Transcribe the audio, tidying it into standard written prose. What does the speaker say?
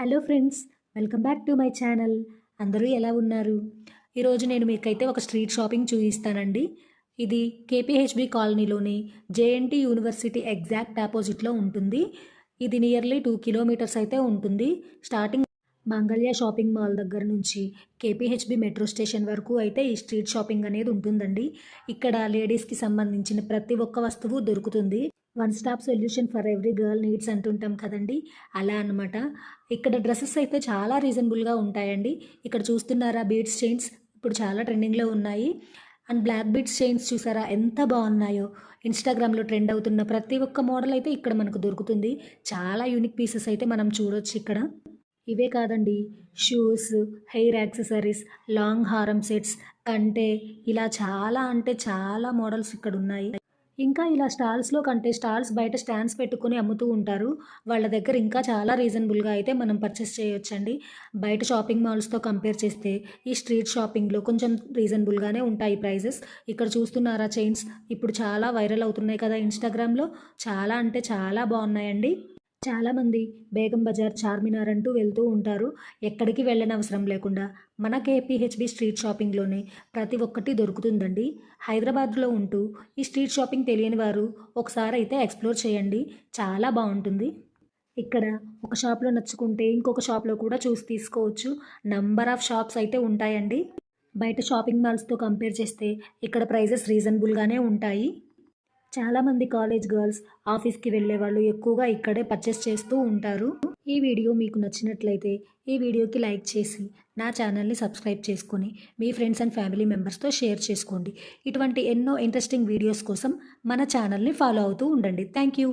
Hello friends, welcome back to my channel. అందరూ ఎలా ఉన్నారు? ఈరోజు నేను మీకైతే ఒక స్ట్రీట్ షాపింగ్ చూపిస్తానండి. ఇది కేపీహెచ్బి కాలనీలోని జేఎన్టీ యూనివర్సిటీ ఎగ్జాక్ట్ ఆపోజిట్లో ఉంటుంది. ఇది నియర్లీ 2 కిలోమీటర్స్ అయితే ఉంటుంది. స్టార్టింగ్ మంగళ్య షాపింగ్ మాల్ దగ్గర నుంచి కేపీహెచ్బి మెట్రో స్టేషన్ వరకు అయితే ఈ స్ట్రీట్ షాపింగ్ అనేది ఉంటుందండి. ఇక్కడ లేడీస్కి సంబంధించిన ప్రతి ఒక్క వస్తువు దొరుకుతుంది. One stop solution for every girl needs అంటుంటాం కదండి, అలా అనమాట. ఇక్కడ డ్రెస్సెస్ అయితే చాలా రీజనబుల్గా ఉంటాయండి. ఇక్కడ చూస్తున్నారా, బీడ్స్ చైన్స్ ఇప్పుడు చాలా ట్రెండింగ్లో ఉన్నాయి. అండ్ బ్లాక్ బీడ్స్ చైన్స్ చూసారా ఎంత బాగున్నాయో. ఇన్స్టాగ్రామ్లో ట్రెండ్ అవుతున్న ప్రతి ఒక్క మోడల్ అయితే ఇక్కడ మనకు దొరుకుతుంది. చాలా యూనిక్ పీసెస్ అయితే మనం చూడొచ్చు ఇక్కడ. ఇవే కాదండి, షూస్, హెయిర్ యాక్సెసరీస్, లాంగ్ హారం సెట్స్, కంటే ఇలా చాలా అంటే చాలా మోడల్స్ ఇక్కడ ఉన్నాయి. ఇంకా ఇలా స్టాల్స్లో కంటే స్టాల్స్ బయట స్టాండ్స్ పెట్టుకొని అమ్ముతూ ఉంటారు. వాళ్ళ దగ్గర ఇంకా చాలా రీజనబుల్గా అయితే మనం పర్చేస్ చేయొచ్చండి. బయట షాపింగ్ మాల్స్తో కంపేర్ చేస్తే ఈ స్ట్రీట్ షాపింగ్లో కొంచెం రీజనబుల్గానే ఉంటాయి ప్రైజెస్. ఇక్కడ చూస్తున్నారా చైన్స్, ఇప్పుడు చాలా వైరల్ అవుతున్నాయి కదా ఇన్స్టాగ్రామ్లో. చాలా అంటే చాలా బాగున్నాయండి. చాలామంది బేగం బజార్, చార్మినార్ అంటూ వెళ్తూ ఉంటారు. ఎక్కడికి వెళ్ళనవసరం లేకుండా మన కేపీహెచ్బి స్ట్రీట్ షాపింగ్లోనే ప్రతి ఒక్కటి దొరుకుతుందండి. హైదరాబాద్లో ఉంటూ ఈ స్ట్రీట్ షాపింగ్ తెలియని వారు ఒకసారి అయితే ఎక్స్ప్లోర్ చేయండి, చాలా బాగుంటుంది. ఇక్కడ ఒక షాప్లో నచ్చుకుంటే ఇంకొక షాప్లో కూడా చూసి తీసుకోవచ్చు. నంబర్ ఆఫ్ షాప్స్ అయితే ఉంటాయండి. బయట షాపింగ్ మాల్స్తో కంపేర్ చేస్తే ఇక్కడ ప్రైజెస్ రీజనబుల్గానే ఉంటాయి. చాలామంది కాలేజ్ గర్ల్స్, ఆఫీస్కి వెళ్ళే వాళ్ళు ఎక్కువగా ఇక్కడే పర్చేస్ చేస్తూ ఉంటారు. ఈ వీడియో మీకు నచ్చినట్లయితే ఈ వీడియోకి లైక్ చేసి నా ఛానల్ని సబ్స్క్రైబ్ చేసుకొని మీ ఫ్రెండ్స్ అండ్ ఫ్యామిలీ మెంబర్స్తో షేర్ చేసుకోండి. ఇటువంటి ఎన్నో ఇంట్రెస్టింగ్ వీడియోస్ కోసం మన ఛానల్ని ఫాలో అవుతూ ఉండండి. Thank you.